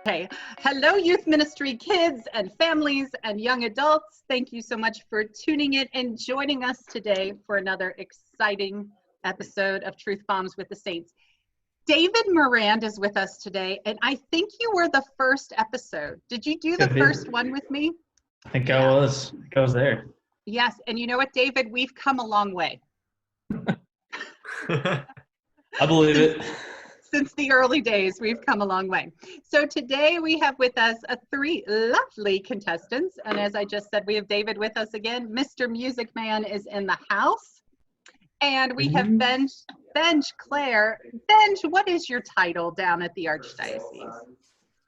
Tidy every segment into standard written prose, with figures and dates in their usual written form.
Okay. Hello, youth ministry kids and families and young adults. Thank you so much for tuning in and joining us today for another exciting episode of Truth Bombs with the Saints. David Morand is with us today, and I think you were the first episode. Did you do the first one with me? I think I was there. Yes, and you know what, David? We've come a long way. I believe it. Since the early days, we've come a long way. So today we have with us three lovely contestants. And as I just said, we have David with us again. Mr. Music Man is in the house. And we have Benj Klare. Benj, what is your title down at the Archdiocese?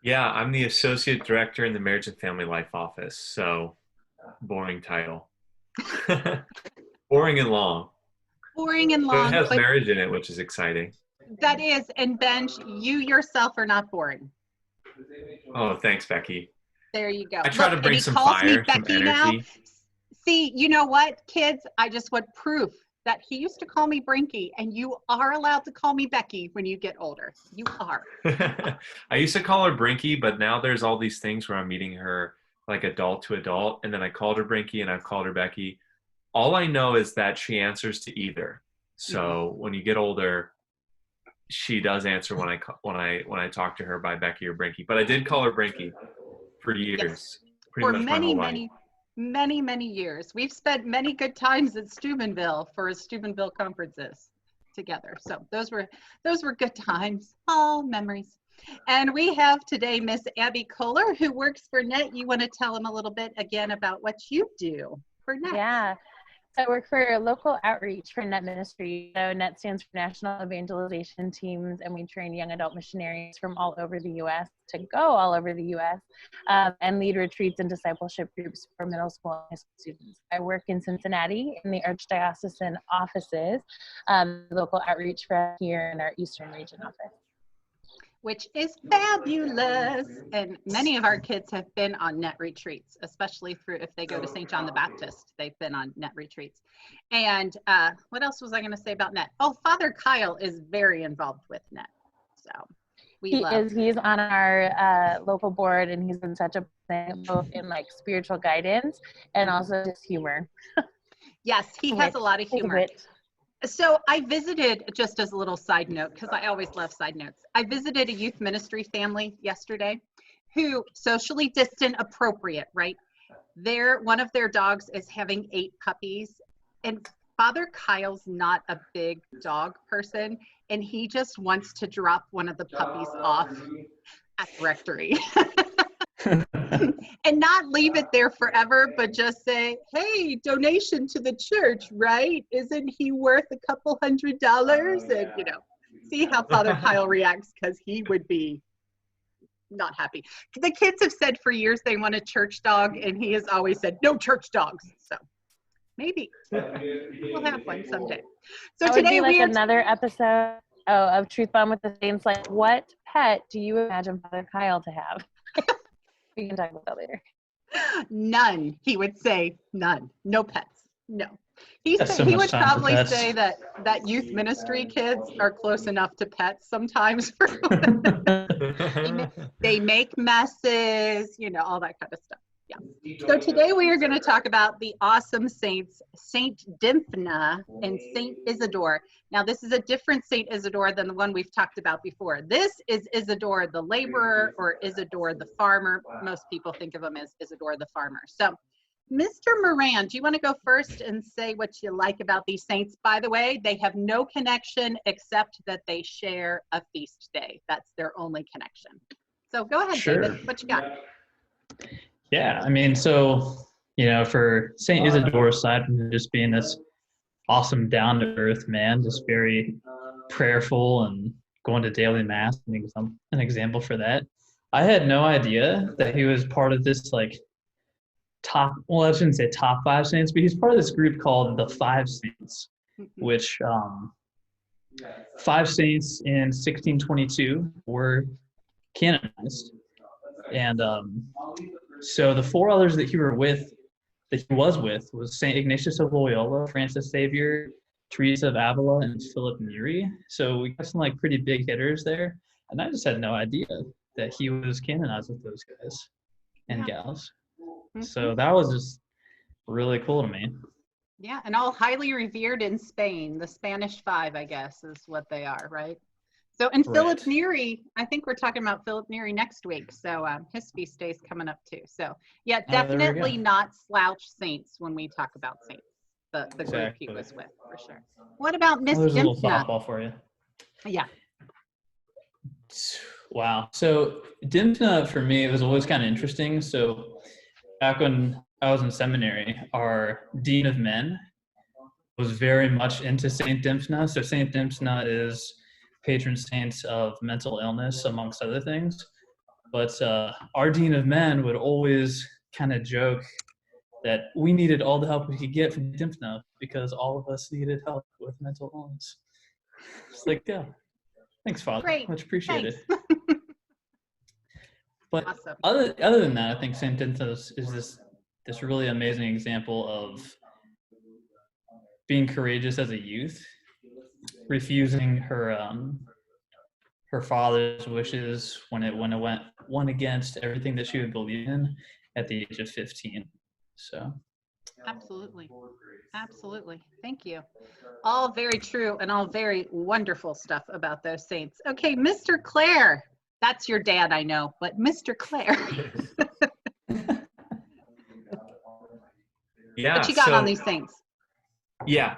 Yeah, I'm the Associate Director in the Marriage and Family Life Office. So, boring title. Boring and long. Boring and long. But it has marriage in it, which is exciting. That is, and Benj, you yourself are not boring. Oh, thanks, Becky. There you go. I try to bring some fire, some energy. Now. See, you know what, kids? I just want proof that he used to call me Brinky, and you are allowed to call me Becky when you get older. You are. I used to call her Brinky, but now there's all these things where I'm meeting her like adult to adult, and then I called her Brinky and I've called her Becky. All I know is that she answers to either. So when you get older, she does answer when I talk to her by Becky or Brinky. But I did call her Brinky for years. Yes. For many years. We've spent many good times at Steubenville for Steubenville conferences together. So those were good times. All memories. And we have today Miss Abbie Kohler, who works for NET. You want to tell them a little bit again about what you do for NET? Yeah. So I work for local outreach for NET Ministries. So NET stands for National Evangelization Teams, and we train young adult missionaries from all over the U.S. to go all over the U.S. And lead retreats and discipleship groups for middle school and high school students. I work in Cincinnati in the Archdiocesan offices, local outreach for here in our Eastern Region office. Which is fabulous. And many of our kids have been on NET retreats, especially if they go to St. John the Baptist, they've been on NET retreats. And what else was I going to say about NET? Oh, Father Kyle is very involved with NET. So he's on our local board, and he's been such a thing, both in like spiritual guidance and also just humor. Yes, he has a lot of humor. So I visited, just as a little side note, because I always love side notes. I visited a youth ministry family yesterday who socially distant appropriate, right? One of their dogs is having 8 puppies, and Father Kyle's not a big dog person, and he just wants to drop one of the puppies off at the rectory. And not leave it there forever, but just say, hey, donation to the church, right? Isn't he worth a couple $100? And, see how Father Kyle reacts, because he would be not happy. The kids have said for years they want a church dog, and he has always said, no church dogs. So maybe we'll have one someday. So that today would be like another episode of Truth Bomb with the Saints. Like, what pet do you imagine Father Kyle to have? We can talk about that later. None, he would say. None. No pets. No. He would probably say that youth ministry kids are close enough to pets sometimes. They make messes, all that kind of stuff. Yeah. So today we are going to talk about the awesome saints, Saint Dymphna and Saint Isidore. Now this is a different Saint Isidore than the one we've talked about before. This is Isidore the laborer, or Isidore the farmer. Most people think of him as Isidore the farmer. So Mr. Morand, do you want to go first and say what you like about these saints? By the way, they have no connection except that they share a feast day. That's their only connection. So go ahead, Sure. David, what you got? Yeah, for St. Isidore, aside from just being this awesome down-to-earth man, just very prayerful and going to daily mass, an example for that. I had no idea that he was part of this I shouldn't say top 5 saints, but he's part of this group called the 5 Saints, which 5 saints in 1622 were canonized. And so the 4 others that he was with St. Ignatius of Loyola, Francis Xavier, Teresa of Avila, and Philip Neri. So we got some pretty big hitters there. And I just had no idea that he was canonized with those guys and Yeah. gals. Mhm. So that was just really cool to me. Yeah, and all highly revered in Spain. The Spanish Five, I guess, is what they are, right? So, and Philip Right. Neri, I think we're talking about Philip Neri next week. So his feast day is coming up too. So yeah, Oh, there we definitely go. not slouch saints when we talk about saints. The group he Exactly. was with, for sure. What about Miss Well, there's a little Dymphna? softball for you. Yeah. Wow. So Dymphna for me, it was always kind of interesting. So back when I was in seminary, our dean of men was very much into Saint Dymphna. So Saint Dymphna is patron saint of mental illness, amongst other things. But our dean of men would always kind of joke that we needed all the help we could get from Dymphna because all of us needed help with mental illness. It's like, yeah, thanks, Father. Great. Much appreciated. Thanks. But Awesome. other than that, I think Saint Dymphna is this really amazing example of being courageous as a youth, refusing her father's wishes when it went against everything that she would believe in at the age of 15. So Absolutely. Absolutely. Thank you. All very true and all very wonderful stuff about those saints. Okay, Mr. Klare. That's your dad, I know, but Mr. Klare. Yeah. What you got so, on these saints? Yeah.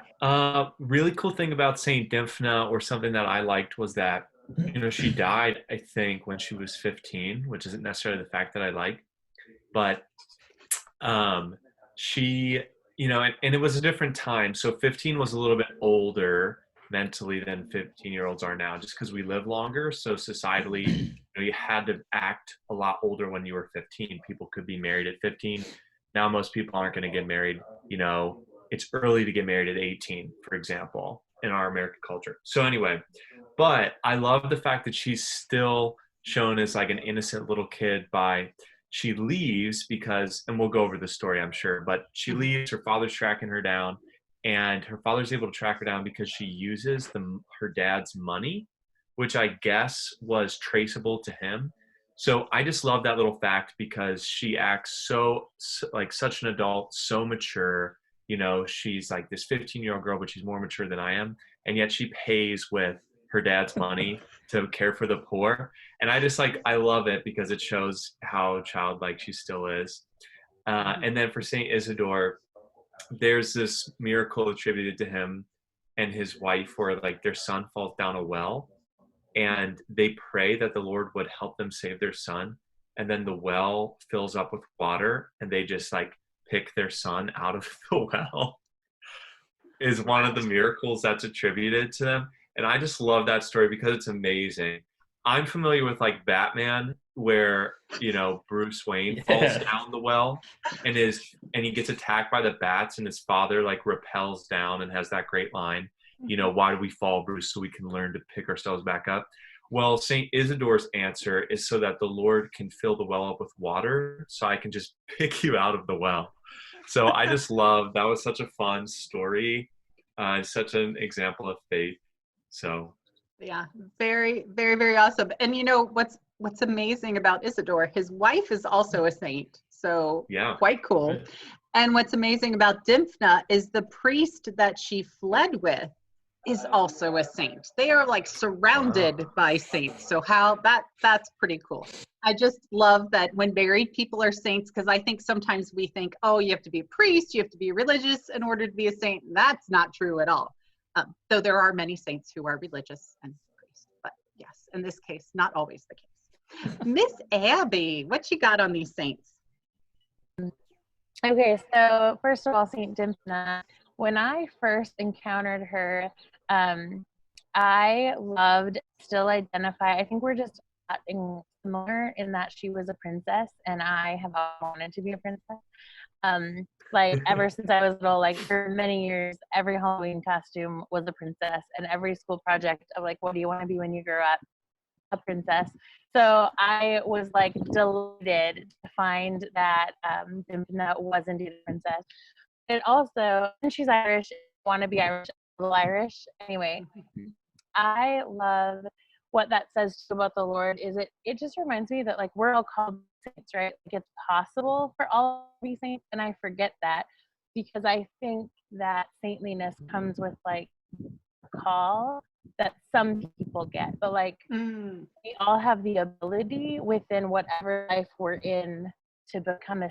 Really cool thing about Saint Dymphna, or something that I liked, was that, she died, I think, when she was 15, which isn't necessarily the fact that I like, but she, and it was a different time. So 15 was a little bit older mentally than 15-year-olds are now, just because we live longer. So societally, you had to act a lot older when you were 15. People could be married at 15. Now most people aren't going to get married. It's early to get married at 18, for example, in our American culture. So anyway, but I love the fact that she's still shown as like an innocent little kid she leaves because, and we'll go over the story, I'm sure, but she leaves, her father's tracking her down, and her father's able to track her down because she uses her dad's money, which I guess was traceable to him. So I just love that little fact because she acts so like such an adult, so mature. She's like this 15-year-old girl, but she's more mature than I am. And yet she pays with her dad's money to care for the poor. And I love it because it shows how childlike she still is. And then for Saint Isidore, there's this miracle attributed to him and his wife where like their son falls down a well, and they pray that the Lord would help them save their son. And then the well fills up with water, and they just like pick their son out of the well. Is one of the miracles that's attributed to them. And I just love that story because it's amazing. I'm familiar with like Batman, where Bruce Wayne falls down the well and he gets attacked by the bats, and his father like rappels down and has that great line, why do we fall, Bruce? So we can learn to pick ourselves back up. Well, Saint Isidore's answer is so that the Lord can fill the well up with water, so I can just pick you out of the well. So I just love, that was such a fun story, such an example of faith. So Yeah, very, very, very awesome. And what's amazing about Isidore, his wife is also a saint. So yeah, quite cool. Right. And what's amazing about Dymphna is the priest that she fled with is also a saint. They are like surrounded by saints. So that's pretty cool. I just love that when married people are saints, because I think sometimes we think, oh, you have to be a priest, you have to be religious in order to be a saint. That's not true at all. Though there are many saints who are religious and priests, but yes, in this case, not always the case. Miss Abbie, what you got on these saints? Okay, so first of all, Saint Dymphna, when I first encountered her, I still identify, I think we're just similar in that she was a princess, and I have wanted to be a princess. Like ever since I was little, like for many years, every Halloween costume was a princess, and every school project of like, what do you want to be when you grow up? A princess. So I was like delighted to find that Dymphna was indeed a princess. It also, and she's Irish, want to be Irish, a little Irish. Anyway, I love what that says about the Lord is it just reminds me that like we're all called saints, right? Like it's possible for all to be saints, and I forget that because I think that saintliness comes with like a call that some people get, but like we all have the ability within whatever life we're in to become a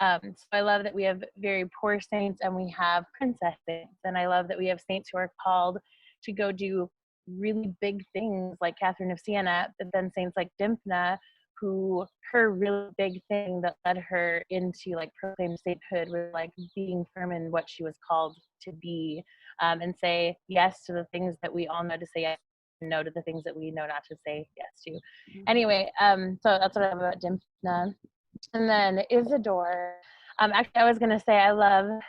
so I love that we have very poor saints and we have princess saints, and I love that we have saints who are called to go do really big things like Catherine of Siena, but then saints like Dymphna, who her really big thing that led her into like proclaimed sainthood was like being firm in what she was called to be, and say yes to the things that we all know to say yes, and no to the things that we know not to say yes to. Anyway, so that's what I love about Dymphna. And then Isidore, actually I was gonna say I love the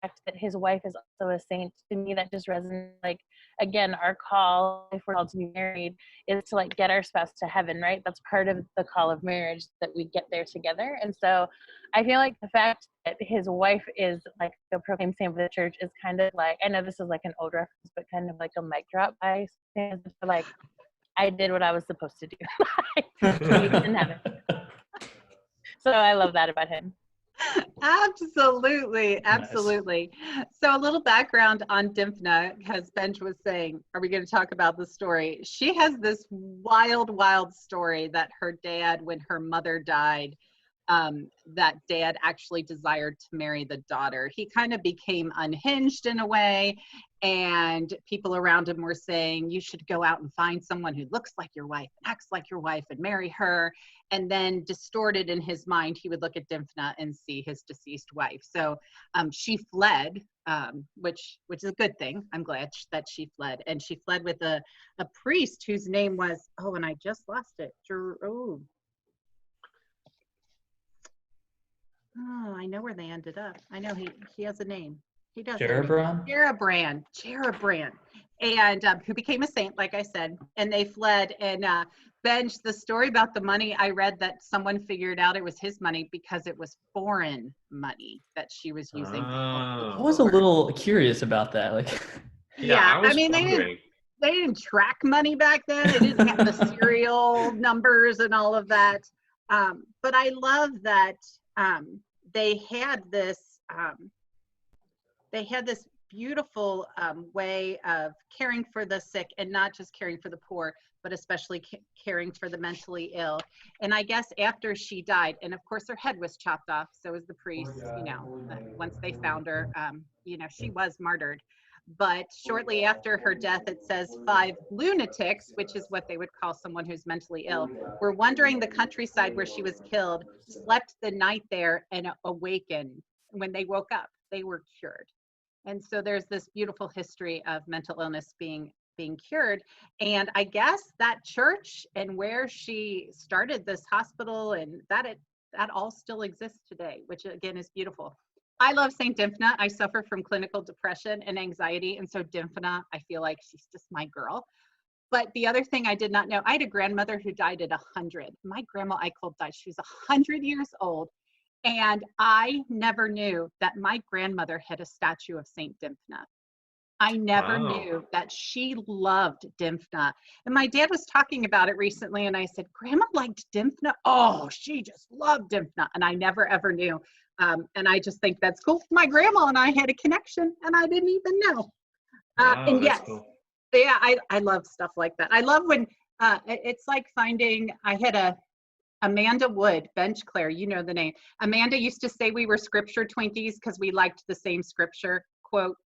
fact that his wife is also a saint. To me that just resonates, like again, our call, if we're called to be married, is to like get our spouse to heaven, right? That's part of the call of marriage, that we get there together. And so I feel like the fact that his wife is like a proclaimed saint of the church is kind of like, I know this is like an old reference, but kind of like a mic drop by like I did what I was supposed to do. In heaven. So I love that about him. Absolutely. Absolutely. Nice. So a little background on Dymphna, because Benj was saying, are we going to talk about the story? She has this wild, wild story that her dad, when her mother died, that dad actually desired to marry the daughter. He kind of became unhinged in a way, and people around him were saying, you should go out and find someone who looks like your wife, acts like your wife, and marry her. And then distorted in his mind, he would look at Dymphna and see his deceased wife. So she fled, which is a good thing. I'm glad that she fled. And she fled with a priest whose name was, oh, and I just lost it. Oh, I know where they ended up. I know he has a name. He does. Geribrand, and who became a saint, like I said. And they fled. And Benj, the story about the money, I read that someone figured out it was his money because it was foreign money that she was using. I was a little curious about that. Like, yeah, I mean, they didn't track money back then. They didn't have the serial numbers and all of that. But I love that. They had this beautiful way of caring for the sick, and not just caring for the poor, but especially caring for the mentally ill. And I guess after she died, and of course her head was chopped off, so was the priest, once they found her, she was martyred. But shortly after her death, it says 5 lunatics, which is what they would call someone who's mentally ill, were wandering the countryside where she was killed, slept the night there, and awakened. When they woke up, they were cured. And so there's this beautiful history of mental illness being cured. And I guess that church and where she started this hospital, and that all still exists today, which again is beautiful. I love Saint Dymphna. I suffer from clinical depression and anxiety. And so Dymphna, I feel like she's just my girl. But the other thing I did not know, I had a grandmother who died at 100. My grandma died. She was 100 years old. And I never knew that my grandmother had a statue of Saint Dymphna. I never knew that she loved Dymphna. And my dad was talking about it recently, and I said, Grandma liked Dymphna? Oh, she just loved Dymphna. And I never, ever knew. And I just think that's cool. My grandma and I had a connection, and I didn't even know. And yes, cool. Yeah, I love stuff like that. I love when it's like finding, I had Amanda Wood, Benj Klare, you know the name. Amanda used to say we were scripture Twinkies because we liked the same scripture quote.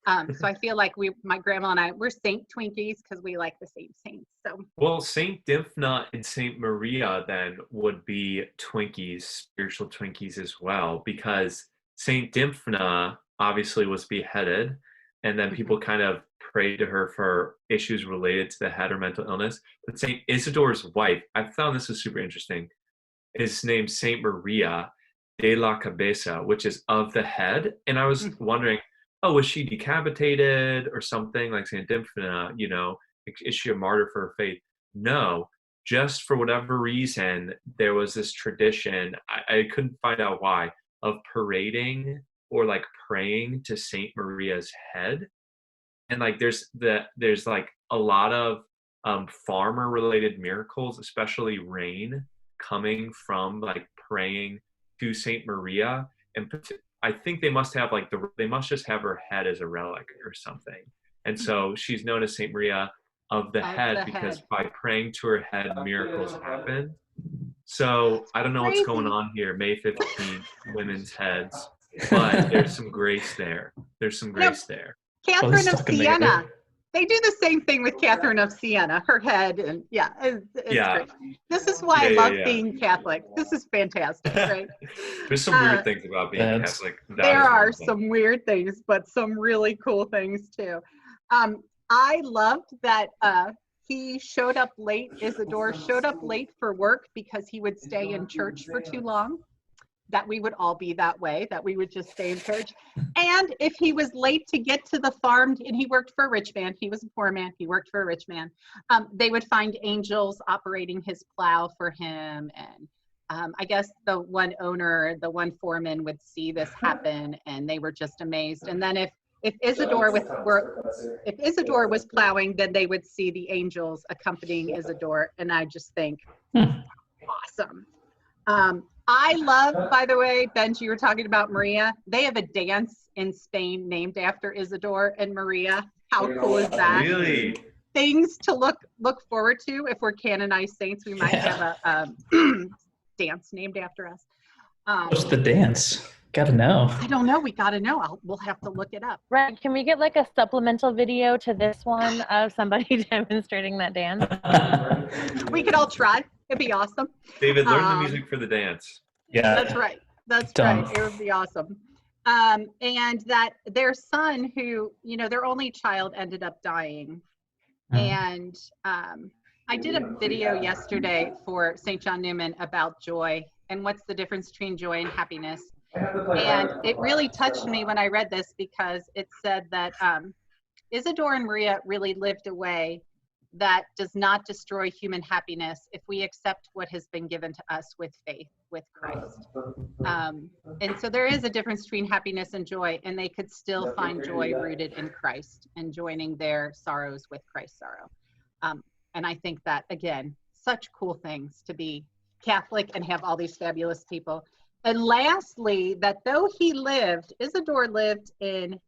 So I feel like my grandma and I, we're Saint Twinkies because we like the same saints. So well, Saint Dymphna and Saint Maria then would be Twinkies, spiritual Twinkies as well, because Saint Dymphna obviously was beheaded, and then people kind of prayed to her for issues related to the head or mental illness. But Saint Isidore's wife, I found this was super interesting, is named Saint Maria de la Cabeza, which is of the head. And I was wondering, oh, was she decapitated or something like Saint Dymphna? Is she a martyr for her faith? No, just for whatever reason, there was this tradition, I couldn't find out why, of parading or like praying to Saint Maria's head. And like there's like a lot of farmer-related miracles, especially rain, coming from like praying to Saint Maria. And I think they must have like they must just have her head as a relic or something. And so she's known as Saint Maria of the head because by praying to her head, miracles happen. So I don't know what's going on here, May 15th, women's heads, but there's some grace there. There's some grace there. Catherine of Siena. They do the same thing with Catherine of Siena, her head, and it's great. This is why I love being Catholic. This is fantastic, right? There's some weird things about being Catholic. There are some weird things, but some really cool things too. I loved that he showed up late, Isidore showed up late for work because he would stay in church for too long. That we would all be that way, that we would just stay in church. And if he was late to get to the farm, and he worked for a rich man, he was a poor man, he worked for a rich man, they would find angels operating his plow for him. And I guess the one owner, the one foreman would see this happen, and they were just amazed. And then if Isidore was plowing, then they would see the angels accompanying Isidore. And I just think, awesome. I love, by the way, Benj, you were talking about Maria. They have a dance in Spain named after Isidore and Maria. How cool is that? Really? Things to look forward to. If we're canonized saints, we might have a dance named after us. What's the dance? Gotta know. I don't know. We gotta know. We'll have to look it up. Right. Can we get like a supplemental video to this one of somebody demonstrating that dance? We could all try. It'd be awesome. David, learn the music for the dance. Yeah. That's right. That's right. It would be awesome. And that their son, who, their only child ended up dying. And I did a video yesterday for St. John Newman about joy and what's the difference between joy and happiness. And it really touched me when I read this because it said that Isidore and Maria really lived a way that does not destroy human happiness if we accept what has been given to us with faith, with Christ. And so there is a difference between happiness and joy, and they could still find joy rooted in Christ and joining their sorrows with Christ's sorrow. And I think that, again, such cool things to be Catholic and have all these fabulous people. And lastly, that though Isidore lived in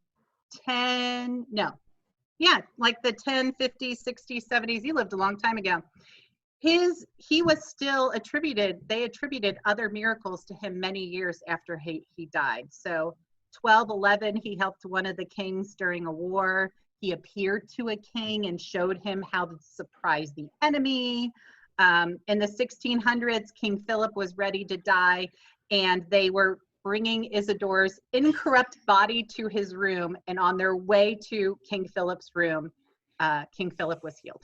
like the 10, 50, 60, 70s. He lived a long time ago. He was still they attributed other miracles to him many years after he died. So 1211, he helped one of the kings during a war. He appeared to a king and showed him how to surprise the enemy. In the 1600s, King Philip was ready to die, and they were bringing Isidore's incorrupt body to his room, and on their way to King Philip's room, King Philip was healed.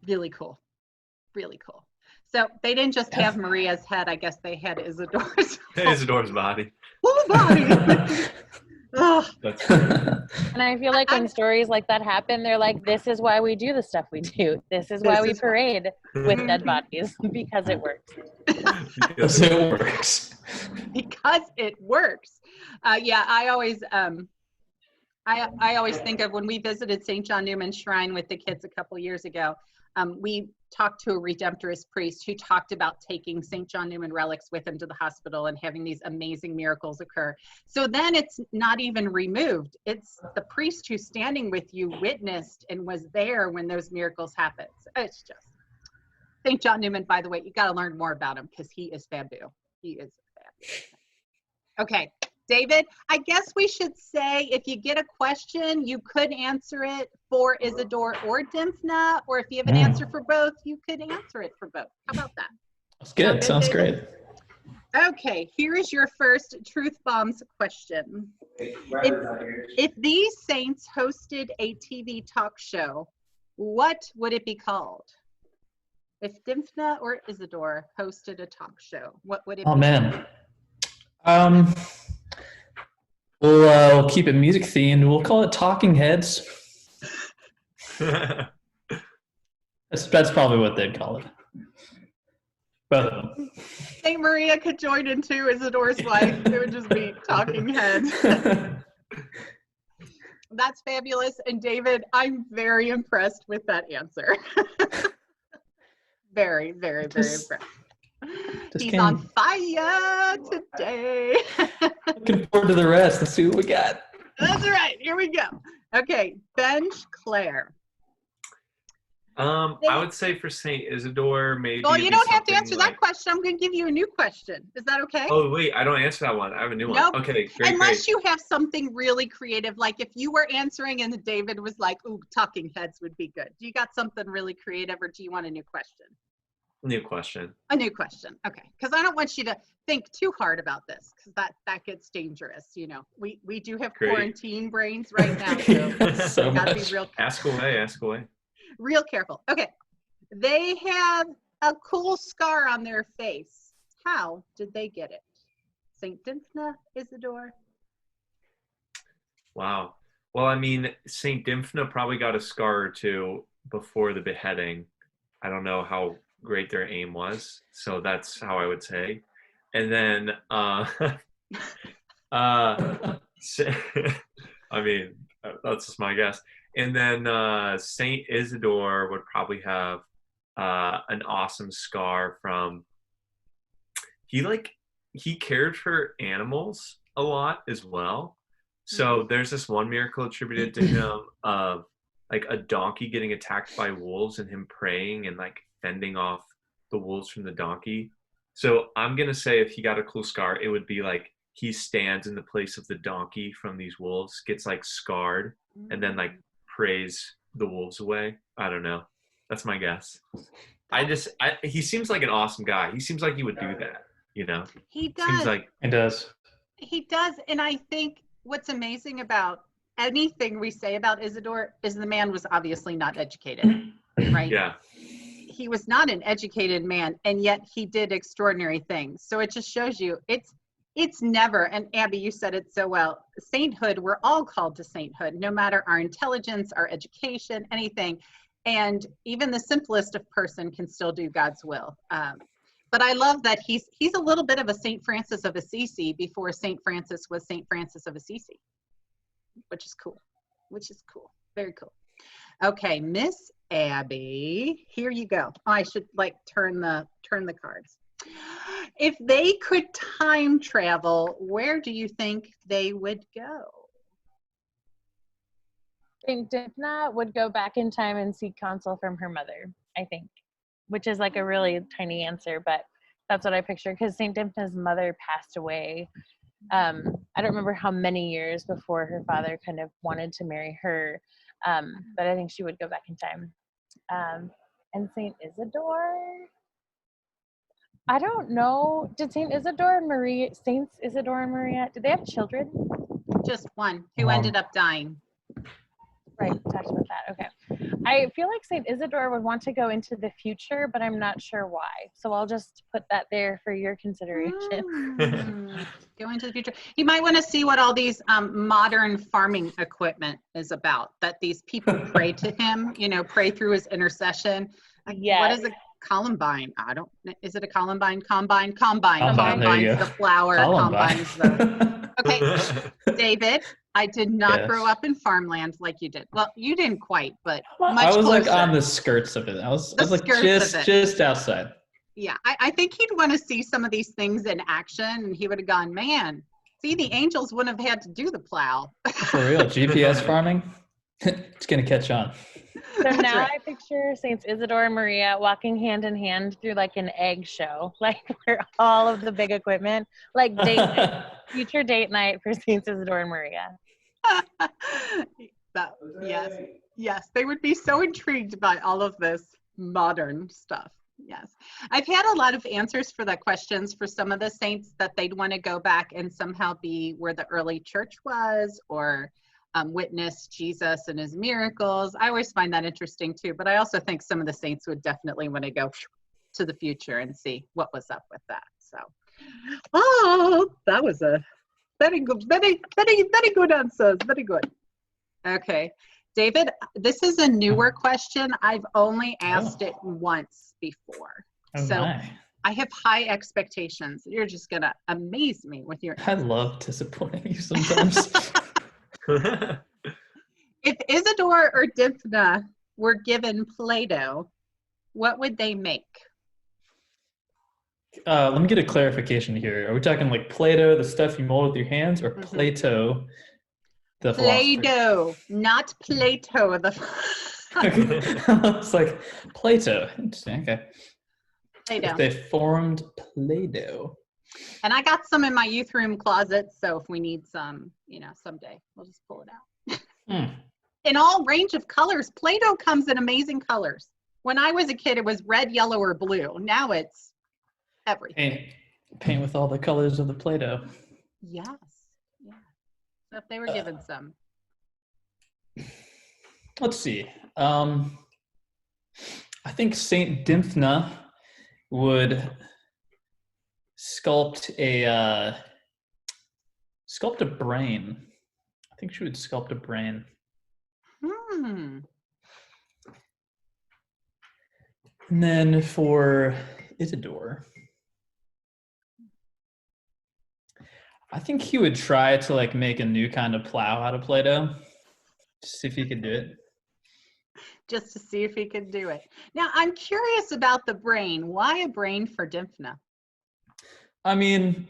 Really cool. Really cool. So they didn't just have Maria's head, I guess they had Isidore's. Isidore's body. Full body. Oh. That's great. And I feel like when stories like that happen, they're like, this is why we do the stuff we do. This is why we parade with dead bodies, because it works. Because it works. Because it works. I always think of when we visited St. John Newman's Shrine with the kids a couple years ago. We talked to a Redemptorist priest who talked about taking St. John Newman relics with him to the hospital and having these amazing miracles occur. So then it's not even removed. It's the priest who's standing with you witnessed and was there when those miracles happened. So it's just, St. John Newman, by the way, you got to learn more about him because he is fabu. He is fabulous. Okay. David, I guess we should say if you get a question, you could answer it for Isidore or Dymphna, or if you have an answer for both, you could answer it for both. How about that? That's good. Sounds great. Okay, here is your first Truth Bombs question. If these saints hosted a TV talk show, what would it be called? If Dymphna or Isidore hosted a talk show, what would it be? Oh, man. We'll keep it music themed. We'll call it Talking Heads. That's probably what they'd call it. Both of them. St. Maria could join in too, Isidore's wife. It would just be Talking Heads. That's fabulous. And David, I'm very impressed with that answer. Very, very, very impressed. He's on fire today. Looking forward to the rest. Let's see what we got. That's right. Here we go. Okay, Benj Klare. I would say for St. Isidore, maybe. Well, you don't have to answer like, that question. I'm going to give you a new question. Is that okay? Oh, wait, I don't answer that one. I have a new one. Nope. Okay, great. Unless you have something really creative, like if you were answering and David was like, ooh, talking heads would be good. Do you got something really creative, or do you want a new question? New question. A new question. Okay. Because I don't want you to think too hard about this, because that gets dangerous. You know, we do have quarantine brains right now, so we gotta be real careful. Ask away. Real careful. Okay. They have a cool scar on their face. How did they get it? St. Dymphna, Isidore? Wow. Well, I mean, St. Dymphna probably got a scar or two before the beheading. I don't know how great their aim was, so that's how I would say. And then, I mean, that's just my guess. And then St. Isidore would probably have an awesome scar from, he cared for animals a lot as well. So there's this one miracle attributed to him of like a donkey getting attacked by wolves and him praying and like fending off the wolves from the donkey. So I'm going to say if he got a cool scar, it would be like he stands in the place of the donkey from these wolves, gets like scarred, and then like prays the wolves away. I don't know. That's my guess. He seems like an awesome guy. He seems like he would do that, you know? He does. Seems like It does. He does. And I think what's amazing about anything we say about Isidore is the man was obviously not educated, right? Yeah. He was not an educated man, and yet he did extraordinary things. So it just shows you it's never, and Abbie, you said it so well, sainthood, we're all called to sainthood, no matter our intelligence, our education, anything. And even the simplest of person can still do God's will. But I love that he's a little bit of a St. Francis of Assisi before St. Francis was St. Francis of Assisi, which is cool, very cool. Okay, Miss Abbie, here you go. Oh, I should like turn the cards. If they could time travel, where do you think they would go? St. Dymphna would go back in time and seek counsel from her mother, I think, which is like a really tiny answer, but that's what I picture, because St. Dymphna's mother passed away. I don't remember how many years before her father kind of wanted to marry her, but I think she would go back in time. And St. Isidore, I don't know. Did Saints Isidore and Maria, did they have children? Just one who ended up dying. Right, talked about that. Okay. I feel like St. Isidore would want to go into the future, but I'm not sure why. So I'll just put that there for your consideration. Go into the future. You might want to see what all these modern farming equipment is about, that these people pray to him, pray through his intercession. Like, yes. What is a columbine? Is it a columbine? Combine. Combine's the flower. Combine's the... Okay, David, I did not grow up in farmland like you did. Well, you didn't quite, but much I was closer. Like on the skirts of it. I was like just outside. Yeah, I think he'd want to see some of these things in action, and he would have gone, man, see, the angels wouldn't have had to do the plow. For real, GPS farming, it's going to catch on. So now right. I picture Saints Isidore and Maria walking hand in hand through like an egg show, like where all of the big equipment, like future date night for Saints Isidore and Maria. Yes, they would be so intrigued by all of this modern stuff. Yes, I've had a lot of answers for the questions for some of the saints that they'd want to go back and somehow be where the early church was, or witness Jesus and his miracles. I always find that interesting too, but I also think some of the saints would definitely want to go to the future and see what was up with that. So, that was a very good, very good answers. Very good. Okay, David, this is a newer question. I've only asked it once before. I have high expectations. You're just going to amaze me with your answers. I love disappointing you sometimes. If Isidore or Dymphna were given Play-Doh, what would they make? Let me get a clarification here. Are we talking like Play-Doh, the stuff you mold with your hands, or Plato, the philosopher? Play-Doh, not Plato. It's like Plato. Interesting. Okay. Play-Doh. If they formed Play-Doh. And I got some in my youth room closet, so if we need some, someday we'll just pull it out. In all range of colors. Play-Doh comes in amazing colors. When I was a kid, it was red, yellow, or blue. Now it's everything. Paint with all the colors of the Play-Doh. Yes. Yeah. So if they were given some. Let's see. I think Saint Dymphna would sculpt a brain. I think she would sculpt a brain. And then for Isidore, I think he would try to like make a new kind of plow out of Play-Doh. Just see if he could do it. Just to see if he could do it. Now, I'm curious about the brain. Why a brain for Dymphna? I mean,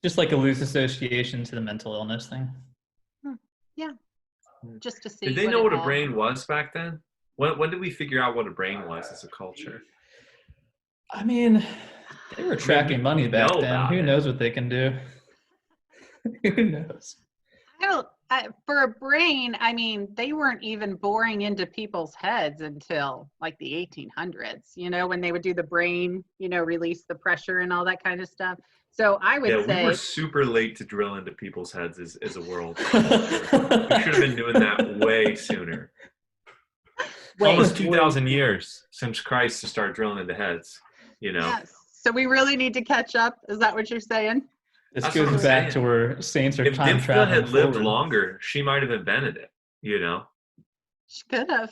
just like a loose association to the mental illness thing. Yeah. Just to see. Did they know what a brain was back then? When did we figure out what a brain was as a culture? I mean, they were tracking money back then. Who knows what they can do? Who knows? For a brain, I mean, they weren't even boring into people's heads until like the 1800s, when they would do the brain, release the pressure and all that kind of stuff. So I would say. Yeah, we were super late to drill into people's heads as a world. We should have been doing that way sooner. Almost 2,000 years since Christ to start drilling into heads, Yes. So we really need to catch up. Is that what you're saying? This goes back to where saints are time traveling. If Dymphna had lived longer, she might have invented it, She could have.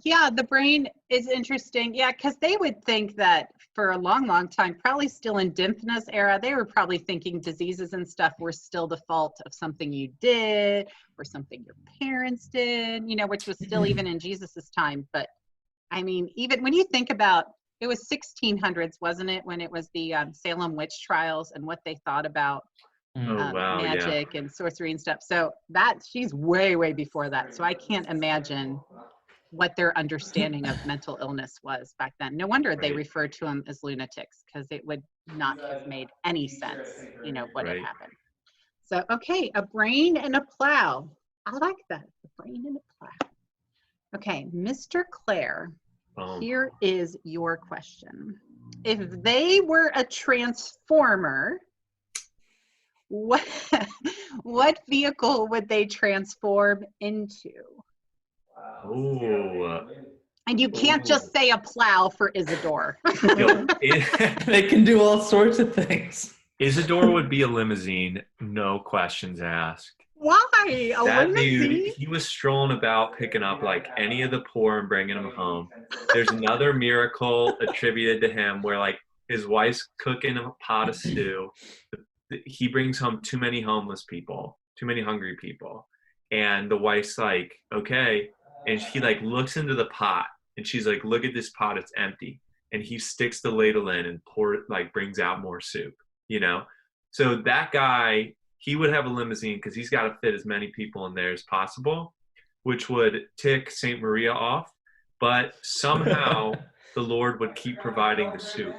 Yeah, the brain is interesting. Yeah, because they would think that for a long, long time, probably still in Dymphna's era, they were probably thinking diseases and stuff were still the fault of something you did or something your parents did, which was still even in Jesus's time. But I mean, even when you think about, it was 1600s, wasn't it, when it was the Salem witch trials and what they thought about magic and sorcery and stuff. So she's way, way before that. So I can't imagine what their understanding of mental illness was back then. No wonder they referred to them as lunatics, because it would not have made any sense, what had happened. So, okay, a brain and a plow. I like that, a brain and a plow. Okay, Mr. Klare, here is your question. If they were a transformer, what vehicle would they transform into? And you can't just say a plow for Isidore. They can do all sorts of things. Isidore would be a limousine, no questions asked. Why? That dude, he was strolling about picking up like any of the poor and bringing them home. There's another miracle attributed to him where like his wife's cooking a pot of stew. He brings home too many homeless people, too many hungry people. And the wife's like, okay. And he like looks into the pot and she's like, look at this pot, it's empty. And he sticks the ladle in and brings out more soup, So that guy, he would have a limousine because he's got to fit as many people in there as possible, which would tick Saint Maria off. But somehow the Lord would keep providing the soup,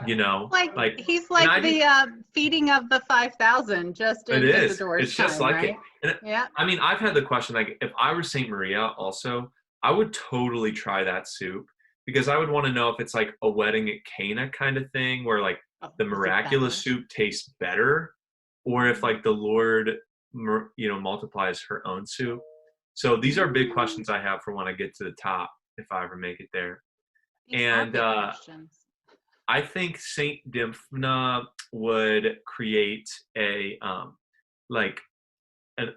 he's like the feeding of the 5,000 just in Isidore's It's just time, like right? it. And I mean, I've had the question, like, if I were Saint Maria also, I would totally try that soup because I would want to know if it's like a wedding at Cana kind of thing where like the miraculous soup tastes better, or if like the Lord, multiplies her own soup. So these are big questions I have for when I get to the top, if I ever make it there. And I think Saint Dymphna would create an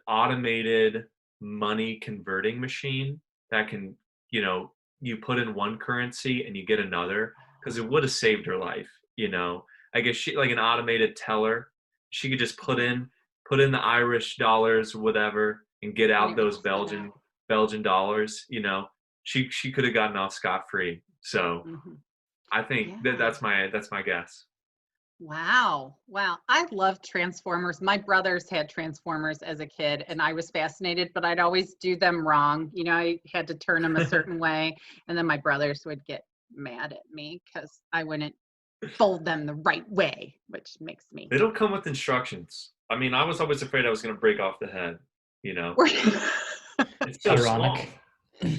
automated money converting machine that can, you put in one currency and you get another, because it would have saved her life. I guess she, like an automated teller, she could just put in put in the Irish dollars, whatever, and get out those Belgian dollars, you know, she could have gotten off scot-free. So I think that's my guess. Wow. I love Transformers. My brothers had Transformers as a kid and I was fascinated, but I'd always do them wrong. You know, I had to turn them a certain way. And then my brothers would get mad at me because I wouldn't fold them the right way, which makes me. They don't come with instructions. I mean, I was always afraid I was going to break off the head, you know. It's so ironic. small.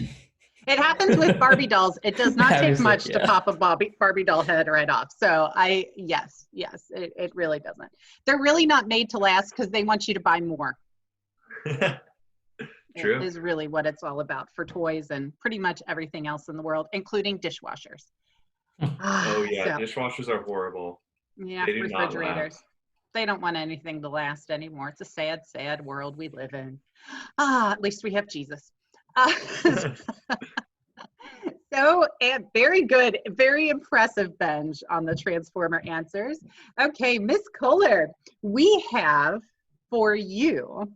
It happens with Barbie dolls. It does not take much to pop a Barbie doll head right off. So yes, it really doesn't. They're really not made to last because they want you to buy more. True. It is really what it's all about for toys and pretty much everything else in the world, including dishwashers. Oh yeah, dishwashers are horrible. Yeah, they do refrigerators. They don't want anything to last anymore. It's a sad, sad world we live in. At least we have Jesus. So very good, very impressive, Benj, on the Transformer answers. Okay, Miss Kohler, we have for you,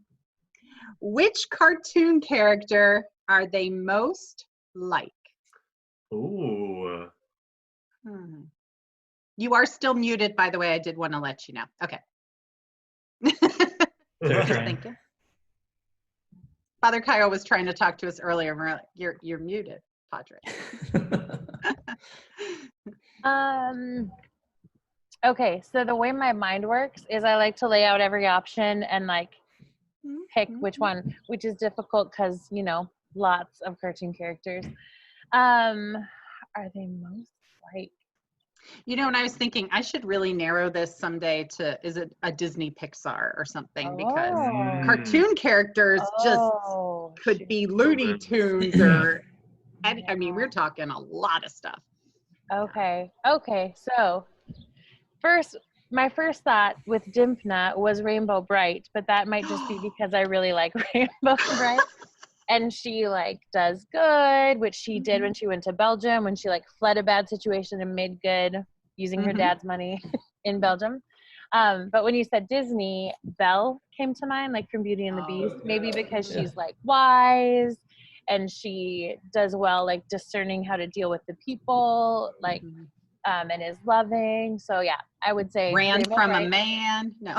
which cartoon character are they most like? Ooh. You are still muted, by the way. I did want to let you know. Okay. Thank you. Father Kyle was trying to talk to us earlier. And we're like, you're muted, Padre. Okay, so the way my mind works is I like to lay out every option and like pick which one, which is difficult because, you know, lots of cartoon characters. Are they most like? You know, and I was thinking I should really narrow this someday to, is it a Disney Pixar or something? Because cartoon characters just could be Looney Tunes or, I mean, we're talking a lot of stuff. Okay. So my first thought with Dymphna was Rainbow Bright, but that might just be because I really like Rainbow Bright. And she like does good, which she did when she went to Belgium, when she like fled a bad situation and made good using her dad's money in Belgium. But when you said Disney, Belle came to mind, like from Beauty and the Beast, maybe because she's like wise and she does well, like discerning how to deal with the people, like, and is loving. So yeah, I would say ran Rainbow from Bright. A man. No.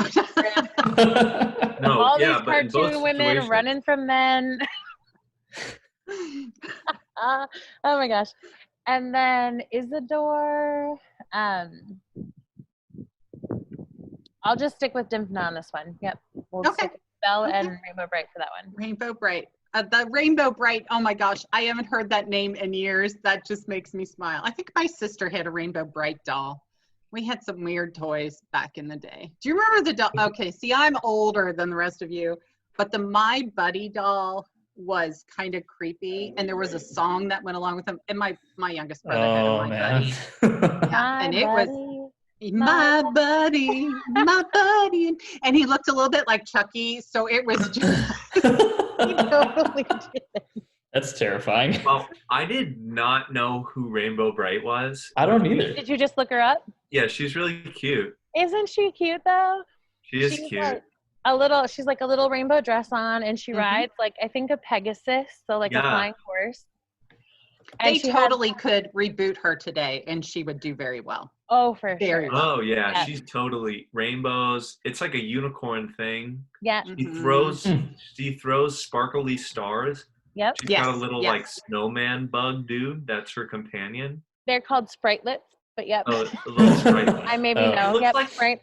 No, All yeah, these cartoon women running from men. Oh my gosh. And then Isidore, I'll just stick with Dymphna on this one. Yep. We'll stick with Belle and Rainbow Bright for that one. Rainbow Bright. The Rainbow Bright, oh my gosh, I haven't heard that name in years. That just makes me smile. I think my sister had a Rainbow Bright doll. We had some weird toys back in the day. Do you remember the doll? Okay, see, I'm older than the rest of you, but the My Buddy doll was kind of creepy, and there was a song that went along with them. And my youngest brother had a My Buddy. Yeah, and it was my buddy, and he looked a little bit like Chucky, so it was just he totally did. That's terrifying. Well, I did not know who Rainbow Bright was. I don't either. Did you just look her up? Yeah, she's really cute. Isn't she cute though? She is cute. Like she's like a little rainbow dress on, and she rides like, I think, a Pegasus, so like a flying horse. And they totally could reboot her today and she would do very well. Oh, for sure. Oh yeah, she's totally rainbows. It's like a unicorn thing. Yeah. She throws sparkly stars. Yep. She's got a little like snowman bug dude. That's her companion. They're called spritelets, but yep. Oh, a little spritelet. I maybe know. Yep, like, right.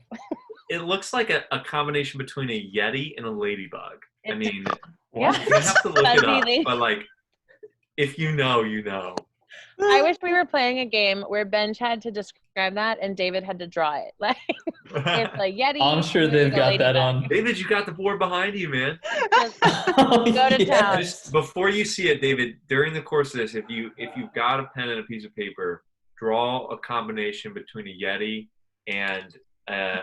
It looks like a combination between a yeti and a ladybug. I mean, yeah. You have to look it up, but like, if you know, you know. I wish we were playing a game where Benj had to describe that and David had to draw it. Like, it's a yeti. I'm sure they've got that on. David, you got the board behind you, man. Go to town. Just before you see it, David, during the course of this, if you've got a pen and a piece of paper, draw a combination between a yeti and a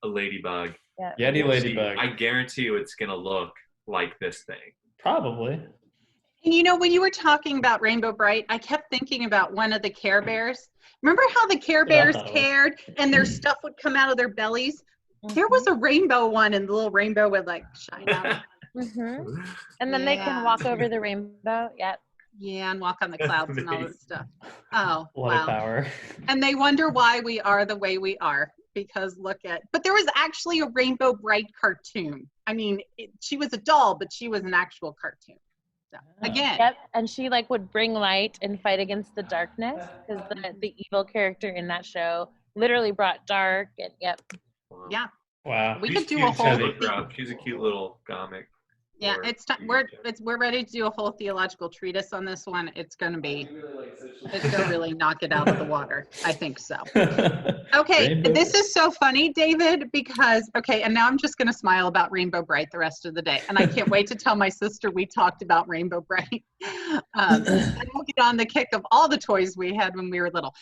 ladybug. Yeah. Yeti ladybug. I guarantee you it's going to look like this thing. Probably. And you know, when you were talking about Rainbow Bright, I kept thinking about one of the Care Bears. Remember how the Care Bears cared and their stuff would come out of their bellies? There was a rainbow one, and the little rainbow would like shine out. And then they can walk over the rainbow. Yep. Yeah, and walk on the clouds and all that stuff. Oh, What a power. And they wonder why we are the way we are, because but there was actually a Rainbow Bright cartoon. I mean, she was a doll, but she was an actual cartoon. So, again. Yep, and she like would bring light and fight against the darkness, because the evil character in that show literally brought dark, and yep. Yeah. Wow. We could do a whole. She's a cute little comic. Yeah, it's time. We're ready to do a whole theological treatise on this one. It's gonna really knock it out of the water. I think so. Okay, Rainbow. This is so funny, David, because and now I'm just gonna smile about Rainbow Bright the rest of the day, and I can't wait to tell my sister we talked about Rainbow Bright. And we'll get on the kick of all the toys we had when we were little.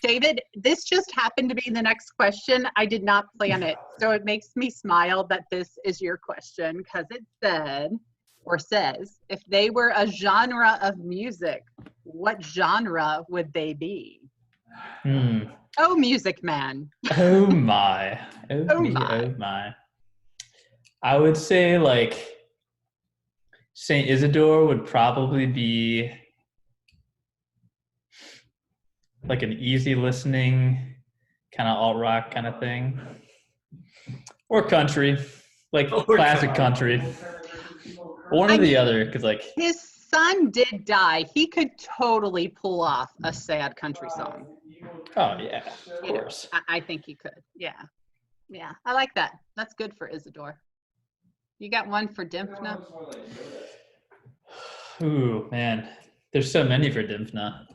David, this just happened to be the next question. I did not plan it. So it makes me smile that this is your question, because it says, if they were a genre of music, what genre would they be? Oh, Music Man. Oh my. Oh my. I would say like St. Isidore would probably be like an easy listening kind of alt rock kind of thing, or country, like classic country, one or the other, because like his son did die. He could totally pull off a sad country song. Oh yeah, of course. I think he could. Yeah, I like that. That's good for Isidore. You got one for Dymphna? Ooh man, there's so many for Dymphna.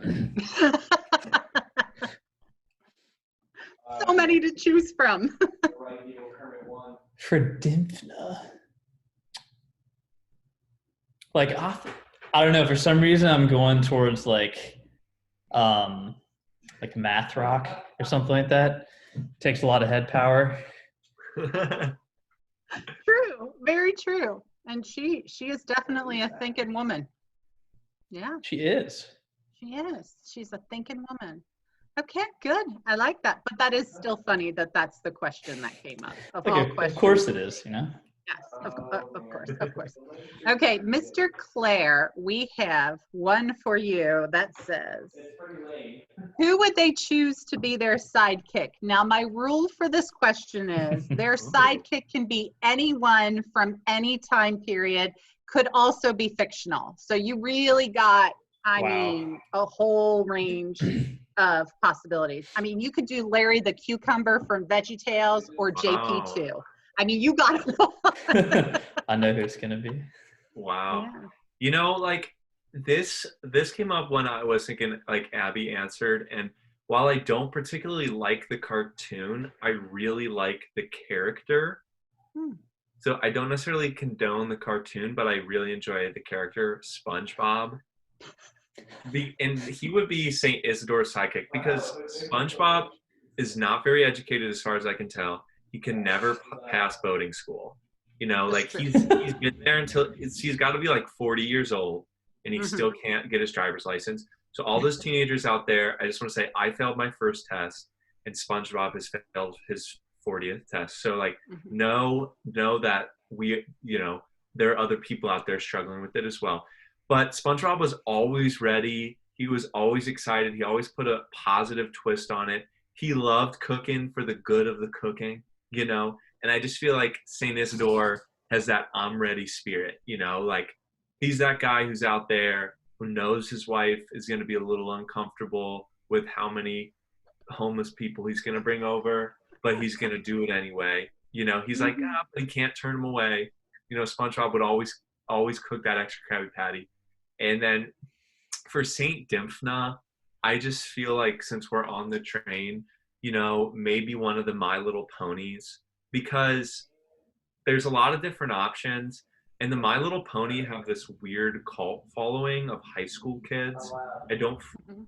So many to choose from. For Dymphna, like I don't know, for some reason I'm going towards like math rock or something like that. Takes a lot of head power. True, very true. And she is definitely a thinking woman. Yeah. She is. She's a thinking woman. Okay, good. I like that. But that is still funny that that's the question that came up. Of course it is, you know? Yes, of course. Okay, Mr. Klare, we have one for you that says, who would they choose to be their sidekick? Now, my rule for this question is their sidekick can be anyone from any time period, could also be fictional. So you really got, I mean, a whole range of possibilities. I mean, you could do Larry the Cucumber from VeggieTales or JP2. I mean, you got it. I know who it's gonna be. Wow. Yeah. You know, like this came up when I was thinking, like Abbie answered, and while I don't particularly like the cartoon, I really like the character. So I don't necessarily condone the cartoon, but I really enjoy the character SpongeBob. And he would be St. Isidore's sidekick, because SpongeBob is not very educated as far as I can tell. He can never pass boating school. You know, like he's been there until he's got to be like 40 years old, and he still can't get his driver's license. So all those teenagers out there, I just want to say I failed my first test, and SpongeBob has failed his 40th test. So like know that we, you know, there are other people out there struggling with it as well. But SpongeBob was always ready. He was always excited. He always put a positive twist on it. He loved cooking for the good of the cooking, you know. And I just feel like St. Isidore has that I'm ready spirit, you know. Like he's that guy who's out there who knows his wife is going to be a little uncomfortable with how many homeless people he's going to bring over, but he's going to do it anyway. You know, he's like, but he can't turn him away. You know, SpongeBob would always cook that extra Krabby Patty. And then for St. Dymphna, I just feel like since we're on the train, you know, maybe one of the My Little Ponies, because there's a lot of different options. And the My Little Pony have this weird cult following of high school kids. I don't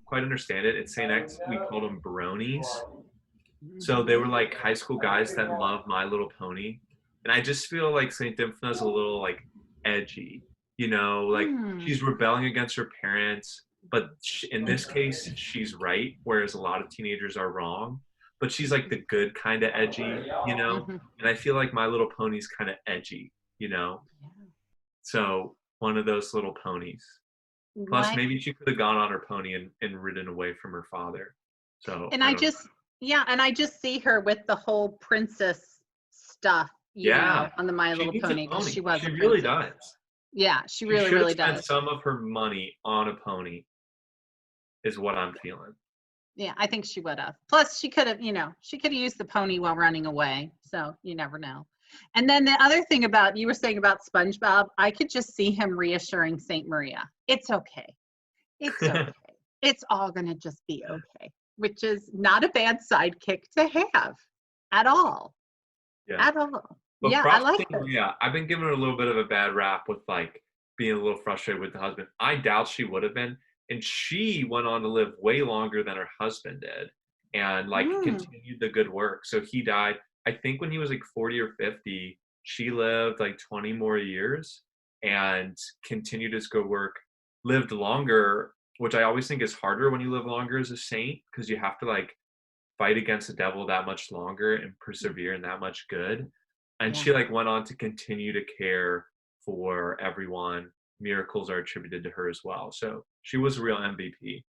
quite understand it. At St. X, we called them bronies. So they were like high school guys that love My Little Pony. And I just feel like St. Dymphna's a little like edgy, you know, like she's rebelling against her parents, but in this case, she's right, whereas a lot of teenagers are wrong. but she's like the good kind of edgy, you know? Mhm. And I feel like My Little Pony's kind of edgy, you know? So one of those little ponies. Plus, What? maybe she could have gone on her pony and ridden away from her father. So And I I don't know. just, yeah, and I just see her with the whole princess stuff, you know, Yeah, on the My she Little needs a Pony, because pony. she was She a really princess. does. Yeah, she She really, should have really spent does. some of her money on a pony, is what I'm feeling. Yeah, I think she would have. Plus, she could have, you know, she could have used the pony while running away. So you never know. And then the other thing about, you were saying about SpongeBob, I could just see him reassuring Saint Maria, it's okay. It's okay. It's all going to just be okay, which is not a bad sidekick to have at all. Yeah. At all. But Yeah, I props like to this. Maria. I've been giving her a little bit of a bad rap with like being a little frustrated with the husband. I doubt she would have been. And she went on to live way longer than her husband did and like continued the good work. So he died, I think when he was like 40 or 50, she lived like 20 more years and continued his good work, lived longer, which I always think is harder when you live longer as a saint because you have to like fight against the devil that much longer and persevere in that much good. And Yeah. she like went on to continue to care for everyone. Miracles are attributed to her as well. So she was a real MVP.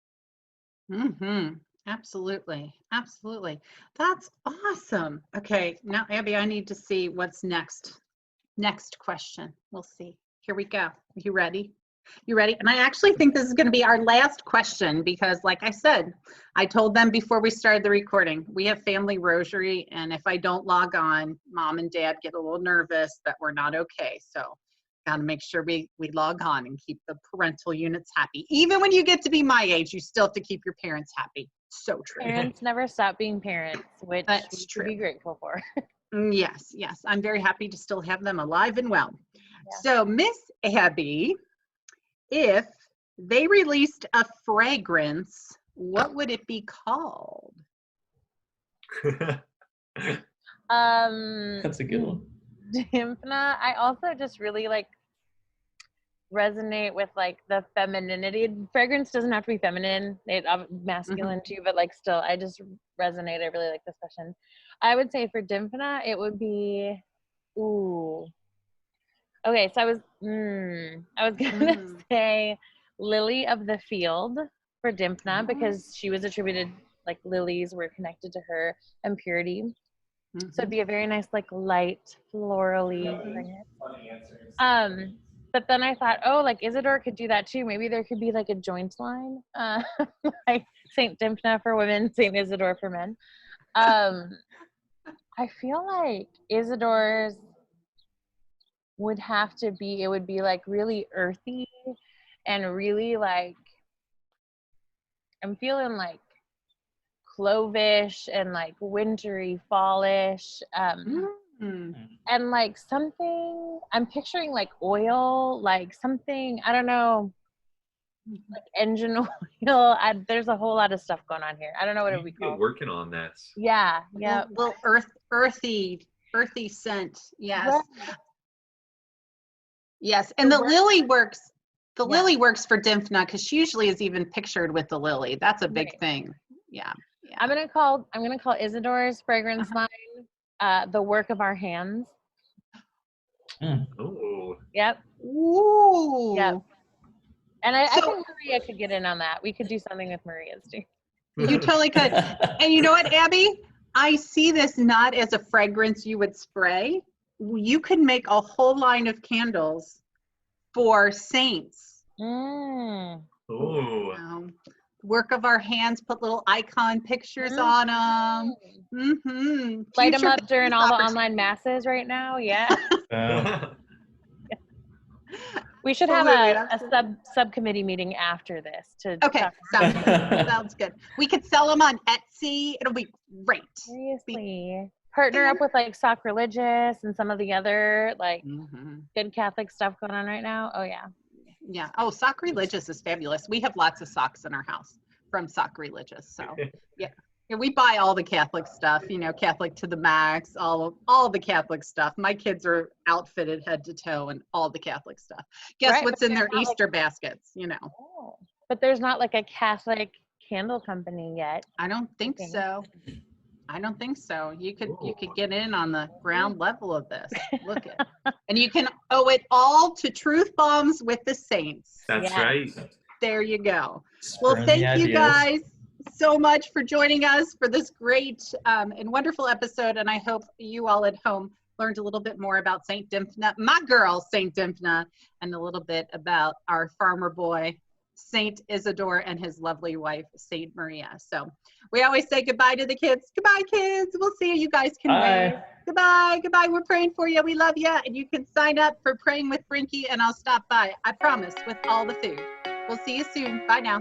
Mm-hmm. Absolutely. Absolutely. That's awesome. Okay. Now, Abbie, I need to see what's next. Next question. We'll see. Here we go. Are you ready? You ready? And I actually think this is going to be our last question because, like I said, I told them before we started the recording, we have family rosary. And if I don't log on, mom and dad get a little nervous that we're not okay. So got to make sure we log on and keep the parental units happy. Even when you get to be my age, you still have to keep your parents happy. So true. Parents never stop being parents, which That's we true. should be grateful for. Yes, yes. I'm very happy to still have them alive and well. Yeah. So, Miss Abbie, if they released a fragrance, what would it be called? That's a good one. Dymphna, I also just really like resonate with like the femininity. Fragrance doesn't have to be feminine, it masculine too, but like still I just resonate. I really like this question. I would say for Dymphna it would be okay, so I was gonna say Lily of the Field for Dymphna because she was attributed, like lilies were connected to her and purity. So it'd be a very nice, like light, florally fragrance. But then I thought, oh, like Isidore could do that too. Maybe there could be like a joint line, like Saint Dymphna for women, Saint Isidore for men. I feel like Isidore's would have to be, it would be like really earthy and really like, I'm feeling like clovish and like wintry, fallish, and like something, I'm picturing like oil, like something, I don't know, like engine oil. There's a whole lot of stuff going on here. I don't know what it would be called. Working on this. Yeah. Little earthy scent. Yes. Right. Yes, and the lily works. The lily works for Dymphna because she usually is even pictured with the lily. That's a big thing. Yeah. I'm gonna call Isidore's fragrance line the work of our hands. Oh. Yep. Ooh. Yep. And I think Maria could get in on that. We could do something with Maria's too. You totally could. And you know what, Abbie? I see this not as a fragrance you would spray. You could make a whole line of candles for saints. Oh. Work of our hands, put little icon pictures on them. Light them up during all the online masses right now. Yeah. We should have a subcommittee meeting after this to talk about sounds good. We could sell them on Etsy. It'll be great. Seriously. Partner up with like Sock Religious and some of the other like good Catholic stuff going on right now. Oh yeah. Yeah. Oh, Sock Religious is fabulous. We have lots of socks in our house from Sock Religious. So yeah. We buy all the Catholic stuff, you know, Catholic to the max, all the Catholic stuff. My kids are outfitted head to toe and all the Catholic stuff. Guess what's in their Easter baskets, you know? Oh, but there's not like a Catholic candle company yet. I don't think so. I don't think so. You could get in on the ground level of this. Look it. And you can owe it all to Truth Bombs with the Saints. That's right. There you go. Well, Spurring the thank you ideas. guys so much for joining us for this great and wonderful episode. And I hope you all at home learned a little bit more about Saint Dymphna, my girl, Saint Dymphna, and a little bit about our farmer boy, Saint Isidore, and his lovely wife, Saint Maria. So we always say goodbye to the kids. Goodbye, kids. We'll see you. You guys can wave. Goodbye. Goodbye. We're praying for you. We love you. And you can sign up for Praying with Brinky, and I'll stop by, I promise, with all the food. We'll see you soon. Bye now.